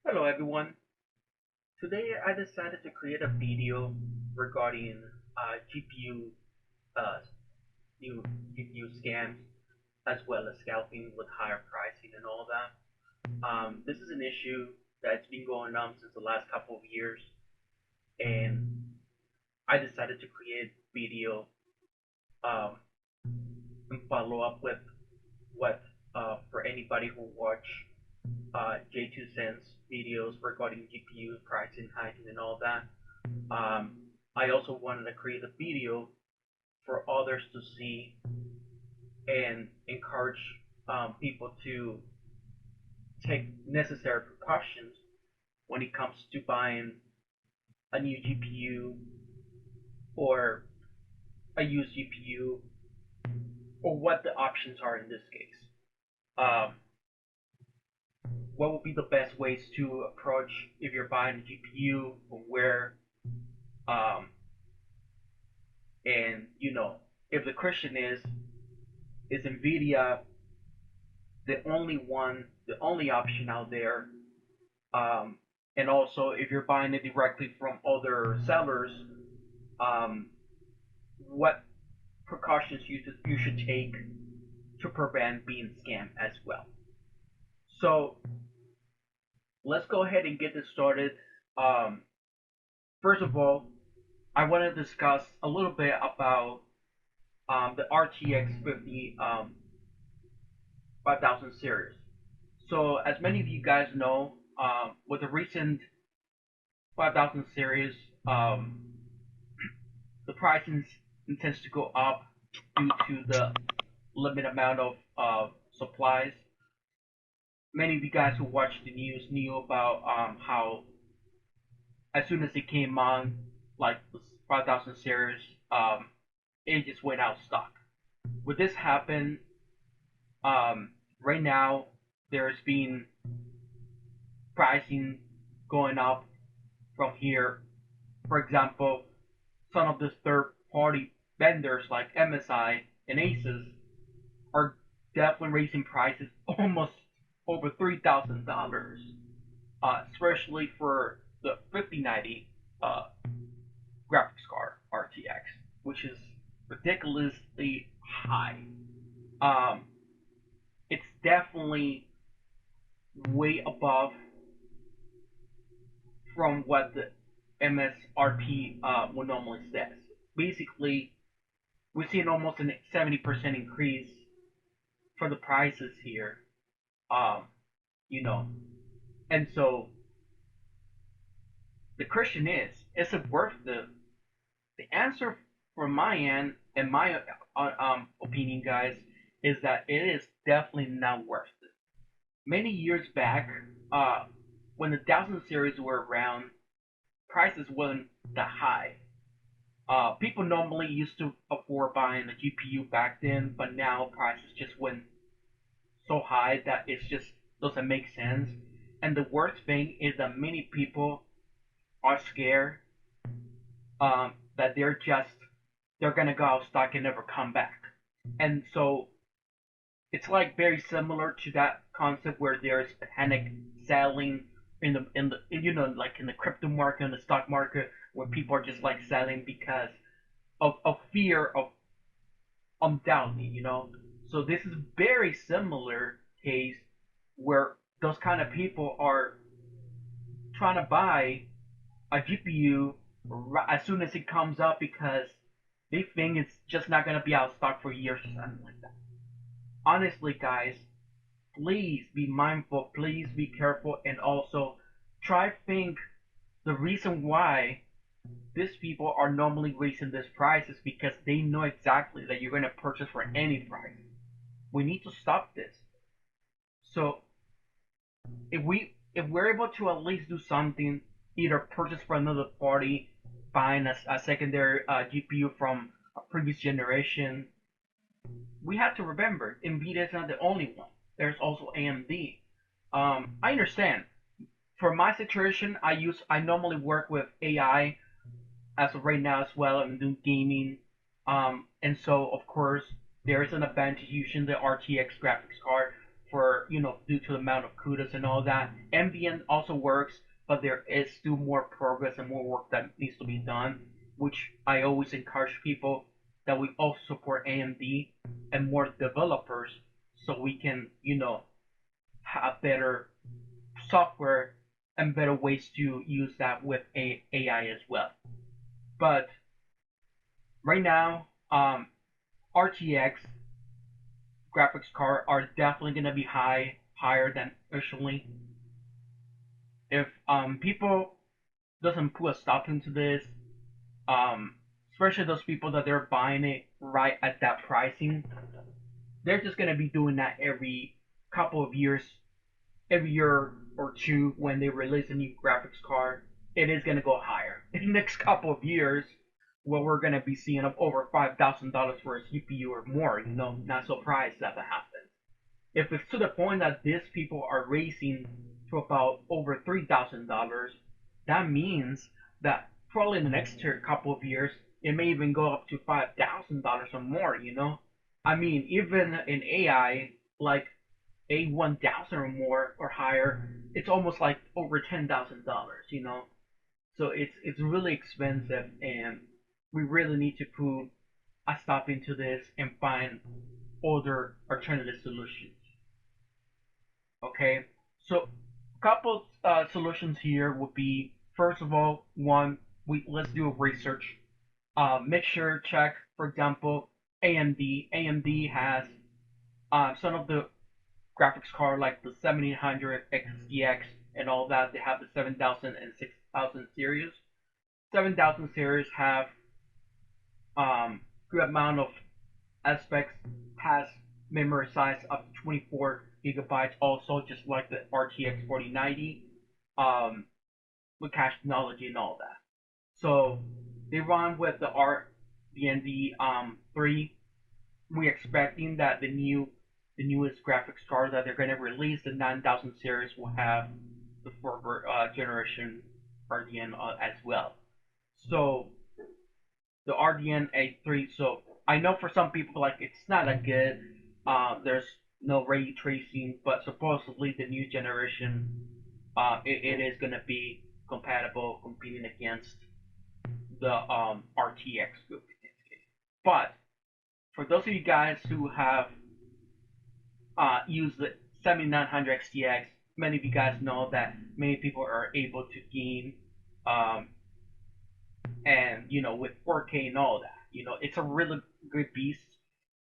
Hello everyone. Today I decided to create a video regarding GPU uh, new GPU scams as well as scalping with higher pricing and all that. This is an issue that's been going on since the last couple of years, and I decided to create a video um, and follow up with what for anybody who watch J2 Cents videos regarding GPU pricing, hiking, and all that. Um, I also wanted to create a video for others to see and encourage people to take necessary precautions when it comes to buying a new GPU or a used GPU or what the options are in this case. Um, what would be the best ways to approach if you're buying a GPU, or where, um, and if the question is Nvidia the only option out there? Um, and also, if you're buying it directly from other sellers, um, what precautions you should take to prevent being scammed as well. So let's go ahead and get this started. Um, First of all, I want to discuss a little bit about the RTX 5000 series. So, as many of you guys know, with the recent 5000 series, the pricing intends to go up due to the limited amount of supplies. Many of you guys who watched the news knew about how as soon as it came on, like the 5000 series, it just went out of stock. With this happen, um, right now there's been pricing going up from here. For example, some of the third-party vendors like MSI and Asus are definitely raising prices almost over $3,000, especially for the 5090 graphics card RTX, which is ridiculously high. Um, it's definitely way above from what the MSRP would normally says. Basically, we're seeing almost a 70% increase for the prices here. Um, you know, and so the question is it worth the answer from my end and my opinion, guys, is that it is definitely not worth it. Many years back, when the 1000 series were around, prices wasn't that high. People normally used to afford buying a GPU back then, but now prices just went so high that it just doesn't make sense. And the worst thing is that many people are scared that they're gonna go out of stock and never come back. And so it's like very similar to that concept where there's panic selling like in the crypto market and the stock market, where people are just like selling because of fear of undoubtedly. So this is very similar case where those kind of people are trying to buy a GPU as soon as it comes up because they think it's just not gonna be out of stock for years or something like that. Honestly, guys, please be mindful, please be careful, and also try to think the reason why these people are normally raising this price is because they know exactly that you're going to purchase for any price. We need to stop this. So if we're able to at least do something, either purchase for another party, buying a secondary GPU from a previous generation, we have to remember Nvidia is not the only one. There's also AMD. I understand. For my situation, I normally work with AI as of right now as well. I'm doing gaming, and so of course there is an advantage using the RTX graphics card for due to the amount of kudos and all that. MDN also works, but there is still more progress and more work that needs to be done, which I always encourage people that we also support AMD and more developers so we can have better software and better ways to use that with AI as well. But right now, RTX graphics card are definitely going to be higher than initially. If people doesn't put a stop into this, especially those people that they're buying it right at that pricing, they're just going to be doing that every couple of years, every year or two when they release a new graphics card. It is going to go higher. In the next couple of years, well, we're going to be seeing up over $5,000 for a CPU or more. Not surprised that happens. If it's to the point that these people are raising to about over $3,000, that means that probably in the next couple of years, it may even go up to $5,000 or more. I mean, even in AI, like A1000 or more or higher, it's almost like over $10,000. So it's really expensive, and we really need to put a stop into this and find other alternative solutions. Okay, so a couple solutions here would be, first of all, one, let's do a research. Make sure check, for example, AMD. AMD has some of the graphics card like the 7800 XTX and all that. They have the 7000 and 6000 series. 7000 series have good amount of aspects, has memory size up to 24 gigabytes, also just like the RTX 4090, with cache technology and all that. So they run with the RDND 3. We're expecting that the newest graphics card that they're going to release, the 9000 series, will have the fourth generation RDN as well. So the RDN A3. So I know for some people like it's not that good. There's no ray tracing, but supposedly the new generation, it is gonna be compatible, competing against the RTX group in this case. But for those of you guys who have used the 7900 XTX, many of you guys know that many people are able to game, and with 4K and all that. It's a really good beast,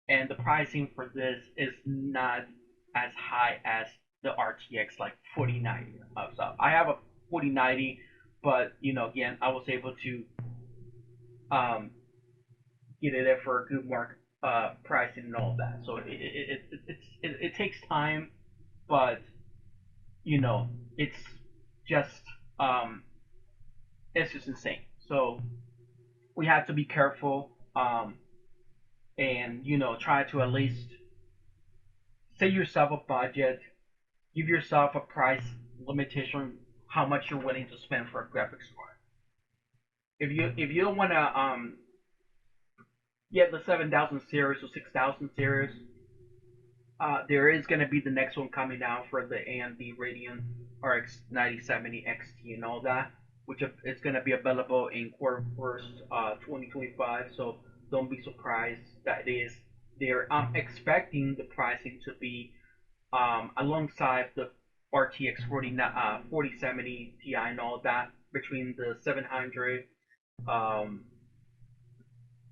and the pricing for this is not as high as the RTX like 4090. So I have a 4090, but again, I was able to um, get it there for a good market pricing and all that. So it takes time, but it's just it's just insane. So we have to be careful, and try to at least set yourself a budget, give yourself a price limitation, how much you're willing to spend for a graphics card. If you don't want to get the 7000 series or 6000 series, there is going to be the next one coming out for the AMD Radeon RX 9070 XT and all that, which is going to be available in quarter first 2025. So don't be surprised that it is there. I'm expecting the pricing to be alongside the RTX 4070 Ti and all that, between the 700,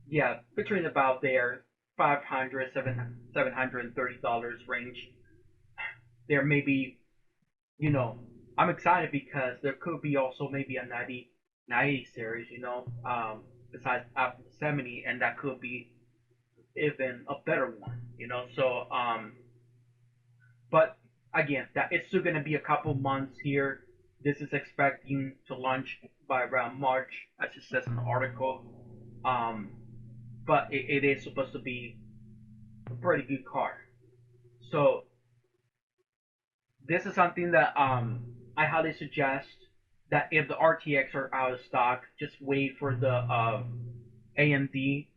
yeah, between about there 500 $730 range. There may be, I'm excited because there could be also maybe a 90 series, besides after the 70, and that could be even a better one, So, but again, that it's still going to be a couple months here. This is expecting to launch by around March, as it says in the article. But it is supposed to be a pretty good car. So this is something that I highly suggest, that if the RTX are out of stock, just wait for the AMD,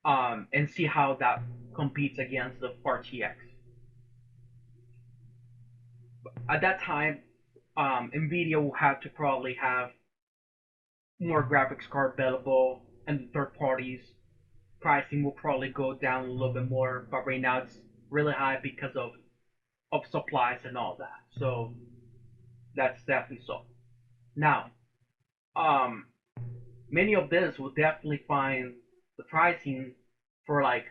and see how that competes against the RTX. At that time, Nvidia will have to probably have more graphics card available, and third parties pricing will probably go down a little bit more. But right now it's really high because of supplies and all that. So that's definitely so. Now, um, many of this will definitely find the pricing for like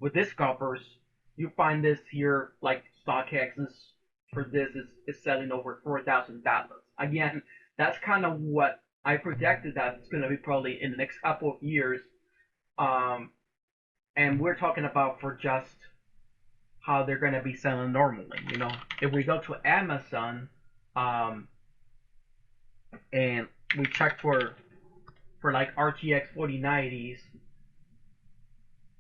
with this scalpers, you find this here like StockX for this is selling over $4,000. Again, that's kind of what I projected that it's gonna be probably in the next couple of years. Um, and we're talking about for just how they're gonna be selling normally. If we go to Amazon, um, and we check for like RTX 4090s,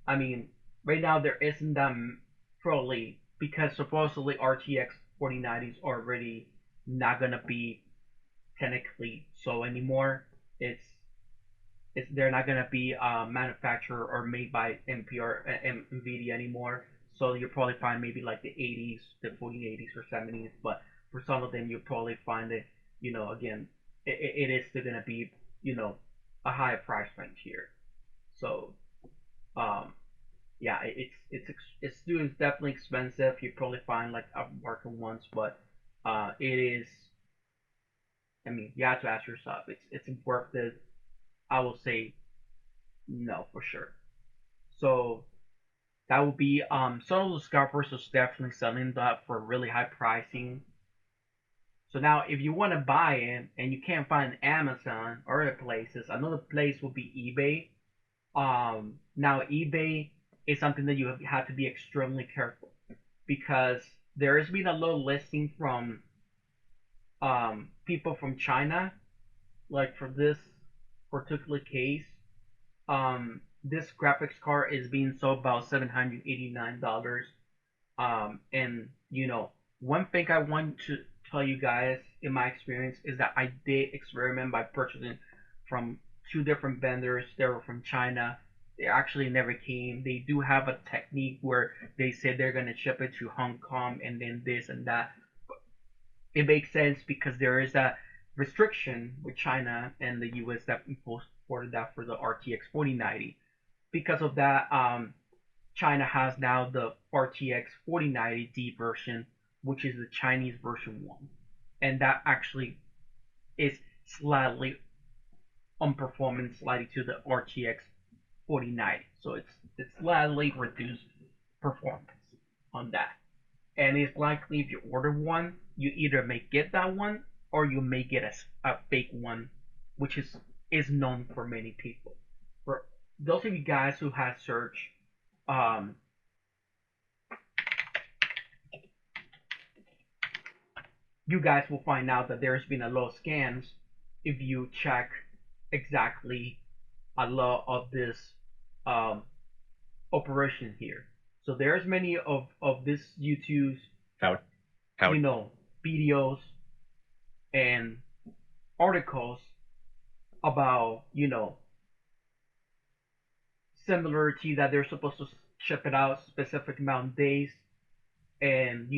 I mean, right now there isn't them probably because supposedly RTX 4090s are already not gonna be technically so anymore. It's they're not gonna be manufactured or made by NPR Nvidia anymore. So you'll probably find maybe like the 80s, the 4080s or 70s, but for some of them you'll probably find it. Again, it is still gonna be a higher price range here. So um, yeah, it's still definitely expensive. You probably find like upmarket ones, but it is. I mean, you have to ask yourself, it's worth it. I will say no for sure. So that would be some of the scalpers is definitely selling that for really high pricing. So now if you want to buy it and you can't find Amazon or other places, another place would be eBay. Now eBay is something that you have to be extremely careful because there has been a low listing from people from China, like for this particular case. This graphics card is being sold about $789. And one thing I want to tell you guys in my experience is that I did experiment by purchasing from two different vendors. They were from China. They actually never came. They do have a technique where they said they're gonna ship it to Hong Kong and then this and that. It makes sense because there is a restriction with China and the U.S. that imported that for the RTX 4090. Because of that, China has now the RTX 4090D version, which is the Chinese version one, and that actually is slightly on performance slightly to the RTX 4090. So it's slightly reduced performance on that. And it's likely if you order one, you either may get that one or you may get a fake one, which is known for many people. For those of you guys who have searched, um, you guys will find out that there's been a lot of scams if you check exactly a lot of this um, operation here. So there's many of this YouTube's How how videos and articles about similarity that they're supposed to ship it out specific amount of days, and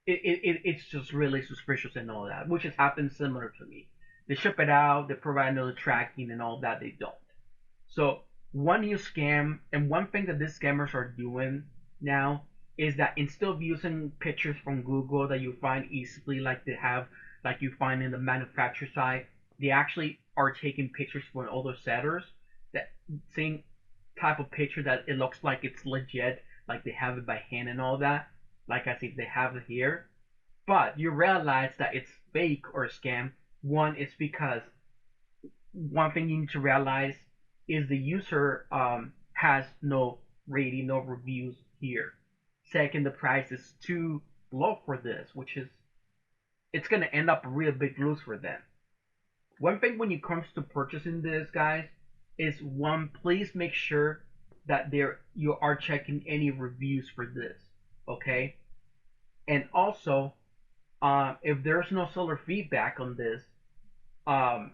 it's just really suspicious and all that, which has happened similar to me. They ship it out, they provide no tracking and all that. They don't. So one new scam, and one thing that these scammers are doing now is that instead of using pictures from Google that you find easily, like they have, like you find in the manufacturer side, they actually are taking pictures from other sellers. That same type of picture that it looks like it's legit, like they have it by hand and all that. Like I said, they have it here, but you realize that it's fake or a scam. One is because one thing you need to realize is the user has no rating, no reviews here. Second, the price is too low for this, which is it's gonna end up a real big lose for them. One thing when it comes to purchasing this, guys, is one, please make sure that there you are checking any reviews for this, okay? And also, if there's no seller feedback on this, um,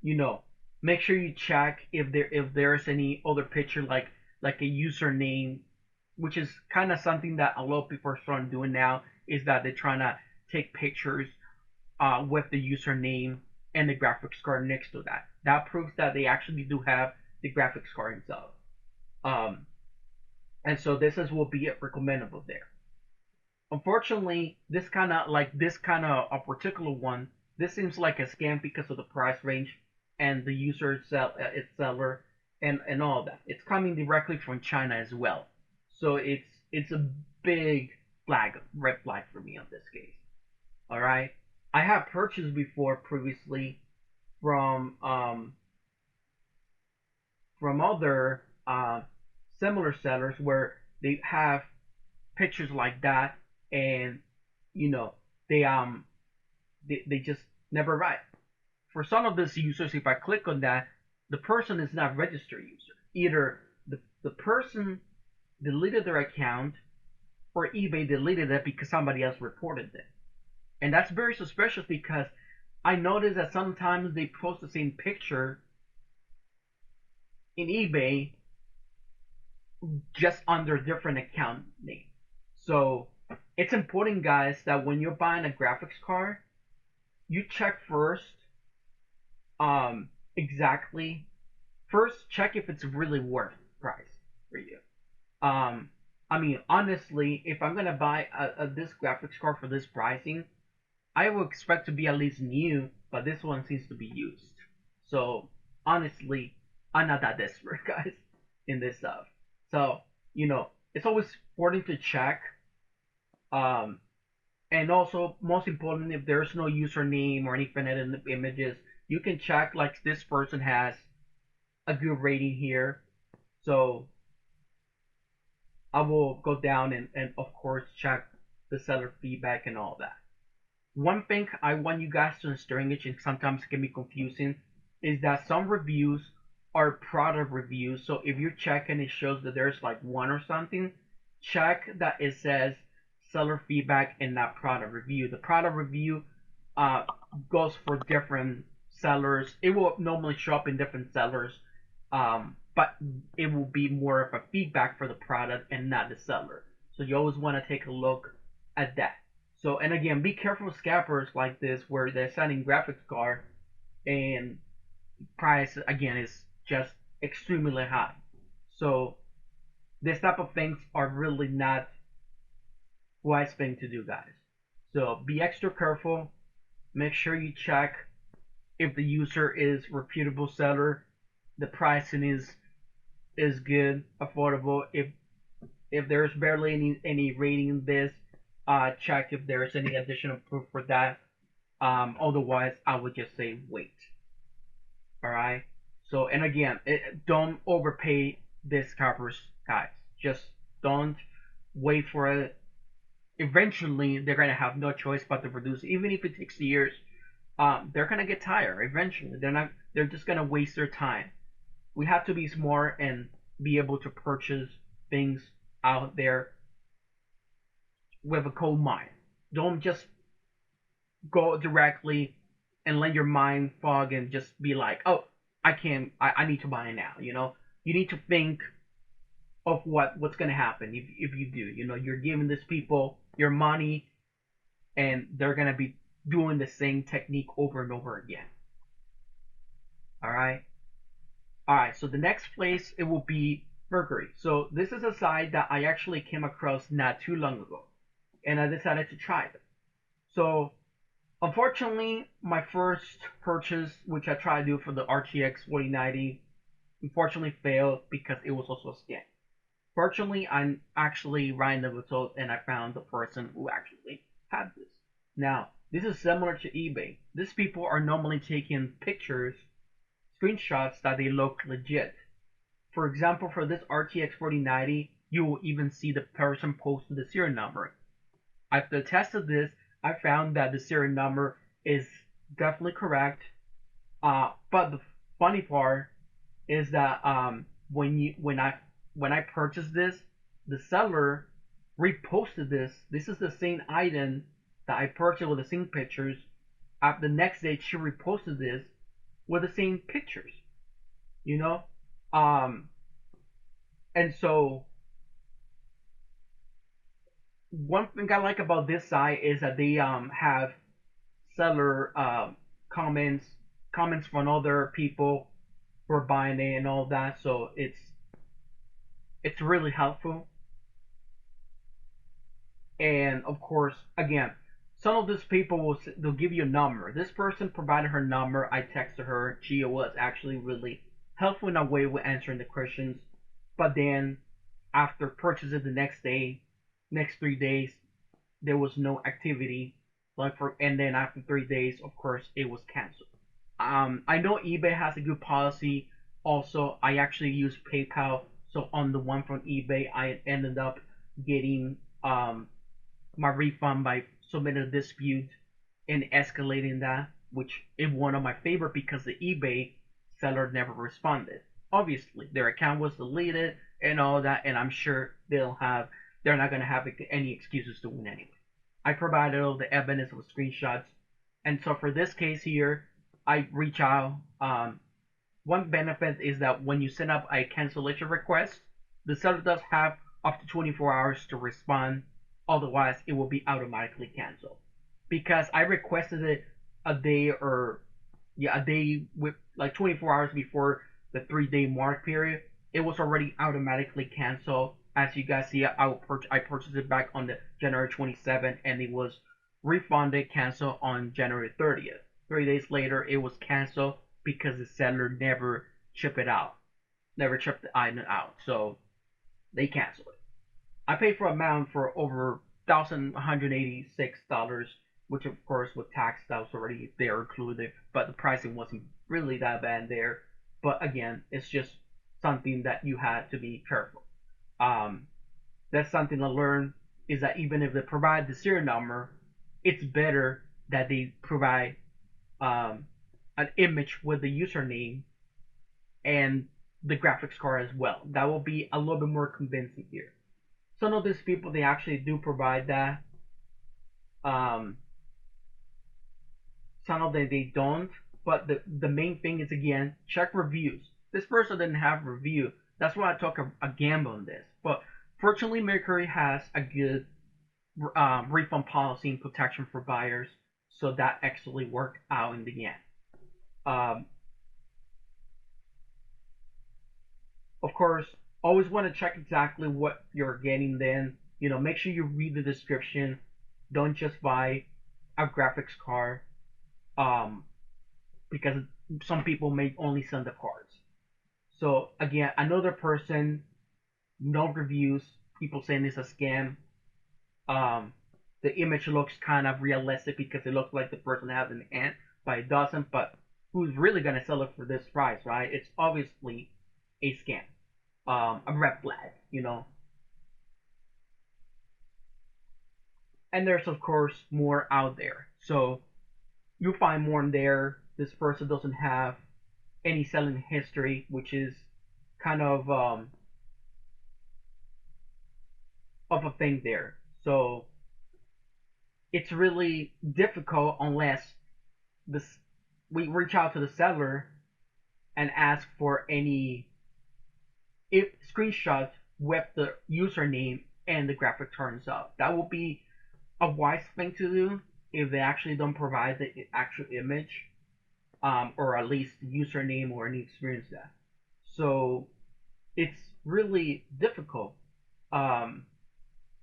you know, make sure you check if there's any other picture like a username which is kind of something that a lot of people are starting doing now, is that they're trying to take pictures with the username and the graphics card next to that. That proves that they actually do have the graphics card itself. Um, and so this is will be recommendable there. Unfortunately, this kind of a particular one, this seems like a scam because of the price range and the its seller and all that. It's coming directly from China as well, so it's a big red flag for me on this case. All right, I have purchased before previously from other similar sellers where they have pictures like that, and you know they they just never write. For some of these users, if I click on that, the person is not a registered user. Either the person deleted their account or eBay deleted it because somebody else reported it. And that's very suspicious because I noticed that sometimes they post the same picture in eBay just under a different account name. So it's important, guys, that when you're buying a graphics card, you check first exactly. First, check if it's really worth the price for you. Um, I mean, honestly, if I'm gonna buy this graphics card for this pricing, I would expect to be at least new, but this one seems to be used. So honestly, I'm not that desperate, guys, in this stuff. So it's always important to check. Um, and also, most important, if there's no username or anything in the images, you can check like this person has a good rating here. So I will go down and of course check the seller feedback and all that. One thing I want you guys to distinguish, and sometimes it can be confusing, is that some reviews are product reviews. So if you check and it shows that there's like one or something, check that it says seller feedback and not product review. The product review uh, goes for different sellers. It will normally show up in different sellers, but it will be more of a feedback for the product and not the seller. So you always want to take a look at that. So, and again, be careful with scalpers like this where they're selling graphics card and price again is just extremely high. So this type of things are really not wise thing to do, guys. So be extra careful. Make sure you check if the user is reputable seller, the pricing is good, affordable. If there's barely any rating in this, check if there's any additional proof for that. Otherwise, I would just say wait. All right. So and again, don't overpay this scalpers, guys. Just don't wait for it. Eventually, they're gonna have no choice but to produce, even if it takes years. They're gonna get tired eventually. They're not. They're just gonna waste their time. We have to be smart and be able to purchase things out there with a cold mind. Don't just go directly and let your mind fog and just be like, oh, I can't, I need to buy it now. You need to think of what's gonna happen if you do. You're giving these people your money and they're gonna be doing the same technique over and over again. All right. All right. So the next place it will be Mercury. So this is a site that I actually came across not too long ago, and I decided to try it. So unfortunately, my first purchase, which I tried to do for the RTX 4090, unfortunately failed because it was also a scam. Fortunately, I'm actually writing the result and I found the person who actually had this. Now, this is similar to eBay. These people are normally taking pictures, screenshots that they look legit. For example, for this RTX 4090, you will even see the person posted the serial number. After tested this, I found that the serial number is definitely correct. But the funny part is that when I purchased this, the seller reposted this. This is the same item that I purchased with the same pictures. After the next day, she reposted this with the same pictures. You know, um, and so one thing I like about this site is that they have seller comments comments from other people who are buying it and all that. So it's really helpful. And of course, again, some of these people they'll give you a number. This person provided her number. I texted her. She was actually really helpful in a way with answering the questions. But then after purchasing the next day, next 3 days, there was no activity. And then after 3 days, of course, it was canceled. I know eBay has a good policy. Also, I actually use PayPal. So on the one from eBay, I ended up getting my refund by submitting a dispute and escalating that, which is one of my favorite because the eBay seller never responded. Obviously, their account was deleted and all that, and I'm sure they're not gonna have any excuses to win anyway. I provided all the evidence with screenshots, and so for this case here, I reach out. One benefit is that when you send up a cancellation request, the seller does have up to 24 hours to respond. Otherwise, it will be automatically canceled. Because I requested it a day or yeah, a day with like 24 hours before the 3 day mark period, it was already automatically canceled. As you guys see, I purchased it back on the January 27th, and it was refunded, canceled on January 30th. 3 days later, it was canceled because the seller never shipped it out, never shipped the item out, so they canceled it. I paid for a amount for over $1,186, which of course with tax that was already there included, but the pricing wasn't really that bad there. But again, it's just something that you had to be careful. Um, that's something to learn is that even if they provide the serial number, it's better that they provide um, an image with the username and the graphics card as well. That will be a little bit more convincing here. Some of these people they actually do provide that. Um, some of them they don't. But the main thing is again check reviews. This person didn't have a review. That's why I took a gamble on this. But fortunately, Mercury has a good refund policy and protection for buyers, so that actually worked out in the end. Um, of course, always want to check exactly what you're getting. Then make sure you read the description. Don't just buy a graphics card um, because some people may only send the cards. So again, another person, no reviews, people saying it's a scam. Um, the image looks kind of realistic because it looks like the person has an ant, but it doesn't. But who's really gonna sell it for this price, right? It's obviously a scam, a red flag. And there's of course more out there. So you'll find more in there. This person doesn't have any selling history, which is kind of a thing there. So it's really difficult unless this we reach out to the seller and ask for any if screenshots with the username and the graphic turns up. That will be a wise thing to do if they actually don't provide the actual image, or at least the username or any experience that. So it's really difficult um,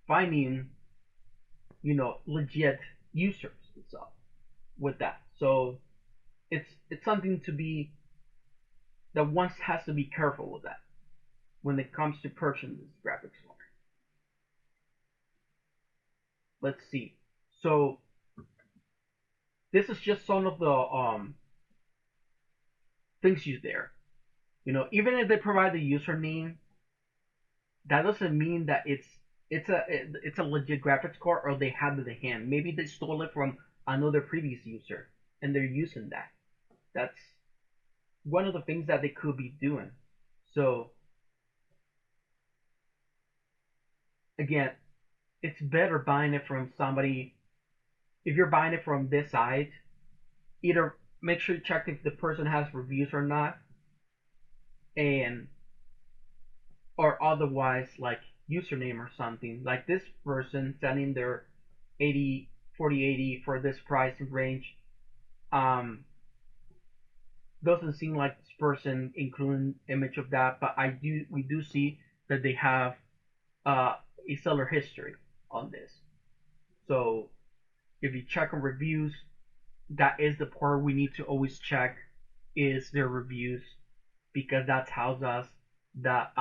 finding legit users and stuff with that. So it's something to be that one has to be careful with that when it comes to purchasing this graphics card. Let's see. So this is just some of the things used there. Even if they provide the username, that doesn't mean that it's a legit graphics card or they have it in hand. Maybe they stole it from another previous user and they're using that. That's one of the things that they could be doing. So again, it's better buying it from somebody. If you're buying it from this site, either make sure you check if the person has reviews or not, and or otherwise like username or something. Like this person selling their 80 4080 for this price range. Um, doesn't seem like this person including image of that, but we do see that they have uh, a seller history on this. So if you check on reviews, that is the part we need to always check is their reviews because that tells us that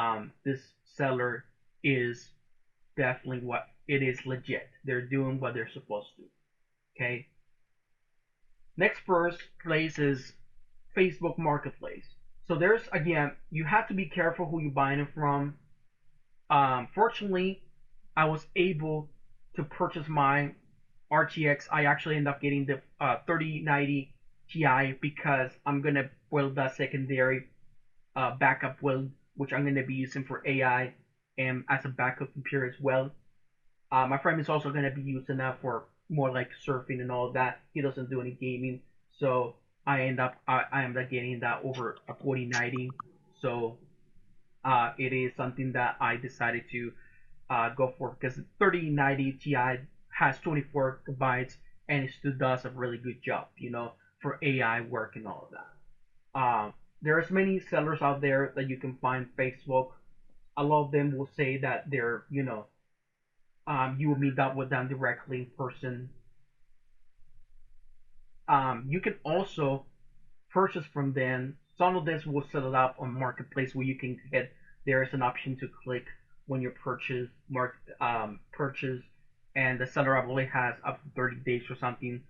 this seller is definitely what it is legit. They're doing what they're supposed to. Okay. Next first place is Facebook Marketplace. So there's again, you have to be careful who you're buying it from. Fortunately, I was able to purchase my RTX. I actually end up getting the 3090 Ti because I'm gonna build that secondary backup build, which I'm gonna be using for AI and as a backup computer as well. My friend is also gonna be using that for more like surfing and all of that. He doesn't do any gaming, so I end up getting that over a 4090. So it is something that I decided to go for because 3090 Ti has 24 gigabytes and it still does a really good job, for AI work and all of that. There's many sellers out there that you can find Facebook. A lot of them will say that they're, you will meet up with them directly in person. You can also purchase from them. Some of this will set it up on marketplace where you can hit. There is an option to click when you purchase, and the seller I believe has up to 30 days or something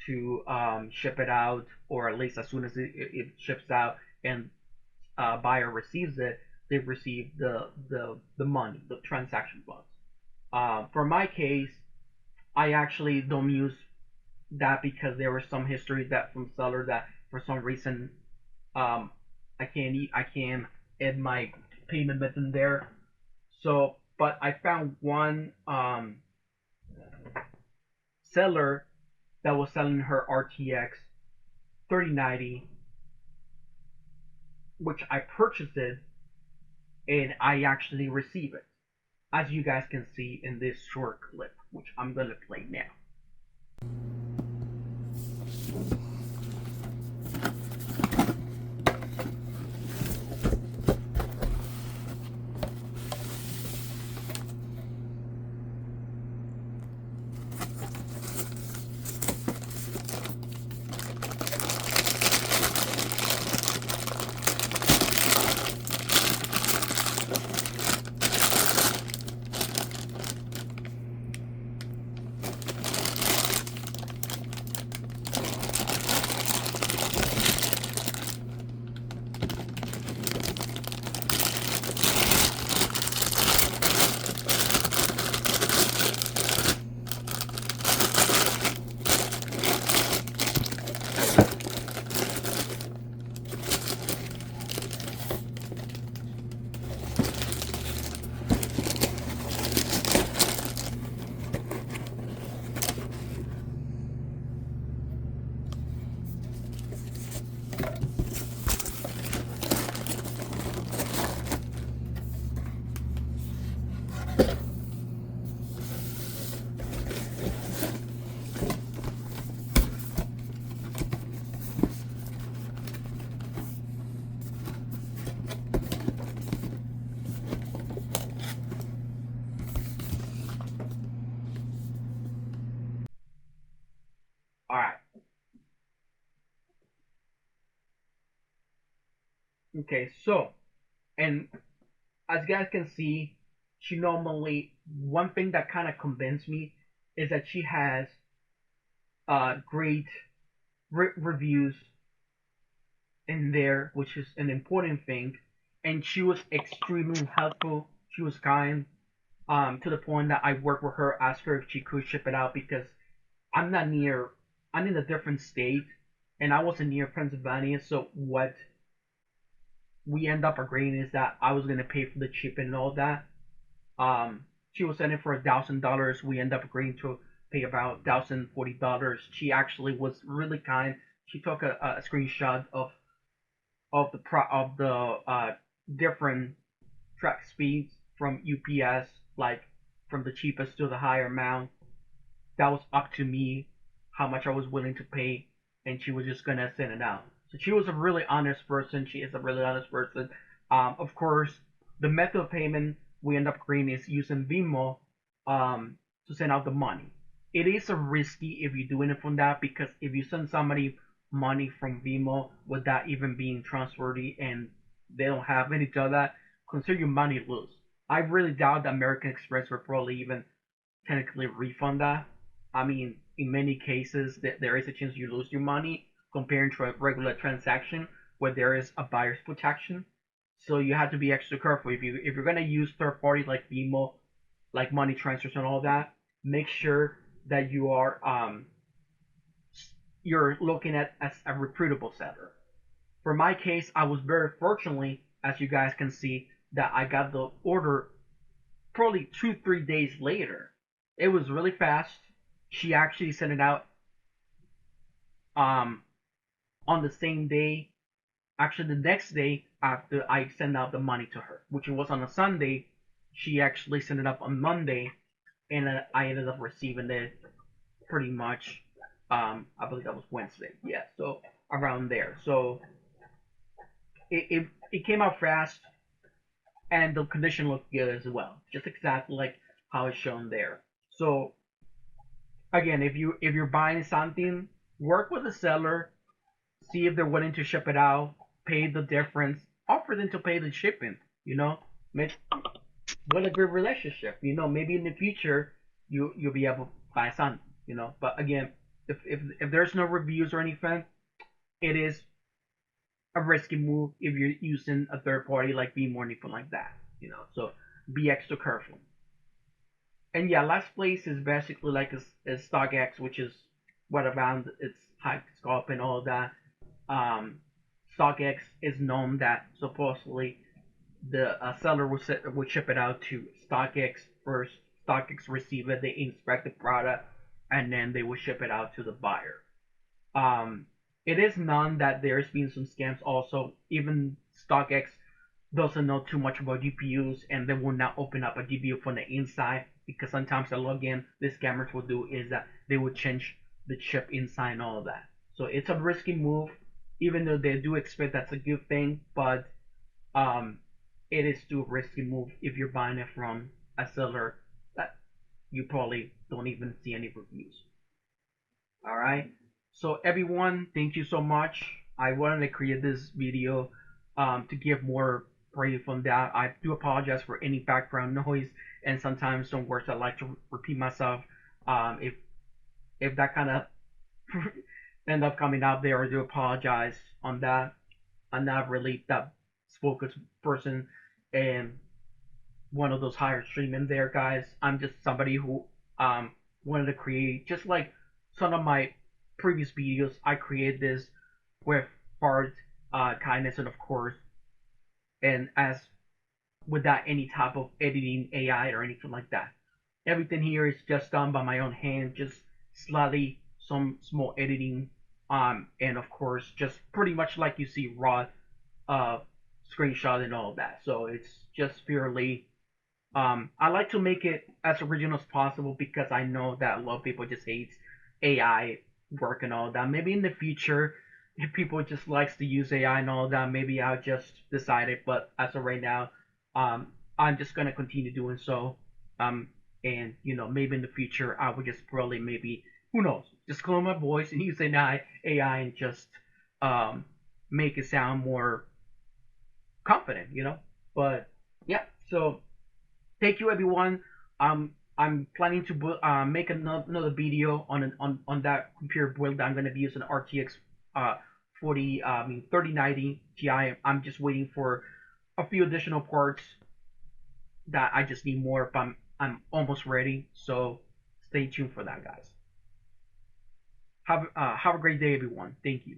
to ship it out, or at least as soon as it ships out and buyer receives it, they receive the money, the transaction funds. For my case, I actually don't use that because there was some history that from seller that for some reason um I can't add my payment method there. So but I found one seller that was selling her RTX 3090, which I purchased it and I actually receive it, as you guys can see in this short clip, which I'm gonna play now. All right. Okay. So, and as you guys can see, she normally one thing that kind of convinced me is that she has great reviews in there, which is an important thing. And she was extremely helpful. She was kind, to the point that I worked with her, asked her if she could ship it out because I'm not near. I'm in a different state, and I wasn't near Pennsylvania. So what we end up agreeing is that I was gonna pay for the shipping and all that. She was sending for $1,000. We end up agreeing to pay about $1,040. She actually was really kind. She took a screenshot of the different track speeds from UPS, like from the cheapest to the higher amount. That was up to me how much I was willing to pay, and she was just gonna send it out. So she was a really honest person. She is a really honest person. Of course, the method of payment we end up agreeing is using Venmo to send out the money. It is a risky if you're doing it from that because if you send somebody money from Venmo without even being trustworthy and they don't have any of that, consider your money loose. I really doubt that American Express would probably even technically refund that. I mean, in many cases, there is a chance you lose your money comparing to a regular transaction where there is a buyer's protection. So you have to be extra careful if you're gonna use third parties like Venmo, like money transfers and all that. Make sure that you're looking at as a reputable seller. For my case, I was very fortunately, as you guys can see, that I got the order probably 2 3 days later. It was really fast. She actually sent it out um on the same day. Actually, the next day after I sent out the money to her, which was on a Sunday, she actually sent it up on Monday, and I ended up receiving it pretty much. I believe that was Wednesday. Yeah, so around there. So it came out fast, and the condition looked good as well, just exactly like how it's shown there. So again, if you're buying something, work with the seller, see if they're willing to ship it out, pay the difference, offer them to pay the shipping. You know, make build a good relationship. You know, maybe in the future you'll be able to buy something. You know, but again, if there's no reviews or anything, it is a risky move if you're using a third party like Beam or anything like that. You know, so be extra careful. And yeah, last place is basically like a StockX, which is what around its hype scope and all that. Um, StockX is known that supposedly the seller would ship it out to StockX first. StockX receive it, they inspect the product, and then they will ship it out to the buyer. Um, it is known that there's been some scams also. Even StockX doesn't know too much about GPUs and they will not open up a GPU from the inside because sometimes the login the scammers will do is that they will change the chip inside and all of that. So it's a risky move, even though they do expect that's a good thing, but um, it is still a risky move if you're buying it from a seller that you probably don't even see any reviews. All right. So everyone, thank you so much. I wanted to create this video to give more praise from that. I do apologize for any background noise and sometimes some words I like to repeat myself. If that kind of end up coming out there, I do apologize on that. I'm not really that focused person and one of those higher streaming there guys. I'm just somebody who wanted to create just like some of my previous videos. I created this with heart, kindness, and of course, and as without any type of editing AI or anything like that. Everything here is just done by my own hand, just slightly some small editing, and of course, just pretty much like you see raw uh, screenshot and all of that. So it's just purely I like to make it as original as possible because I know that a lot of people just hate AI work and all that. Maybe in the future, if people just likes to use AI and all that, maybe I'll just decide it. But as of right now, I'm just gonna continue doing so. Um, and maybe in the future, I would just probably maybe who knows, just clone my voice and use AI and just um make it sound more confident. But yeah, so thank you, everyone. I'm planning to make another video on that computer build that I'm going to be using RTX 3090 Ti. I'm just waiting for a few additional parts that I just need more, but I'm almost ready. So stay tuned for that, guys. Have a great day, everyone. Thank you.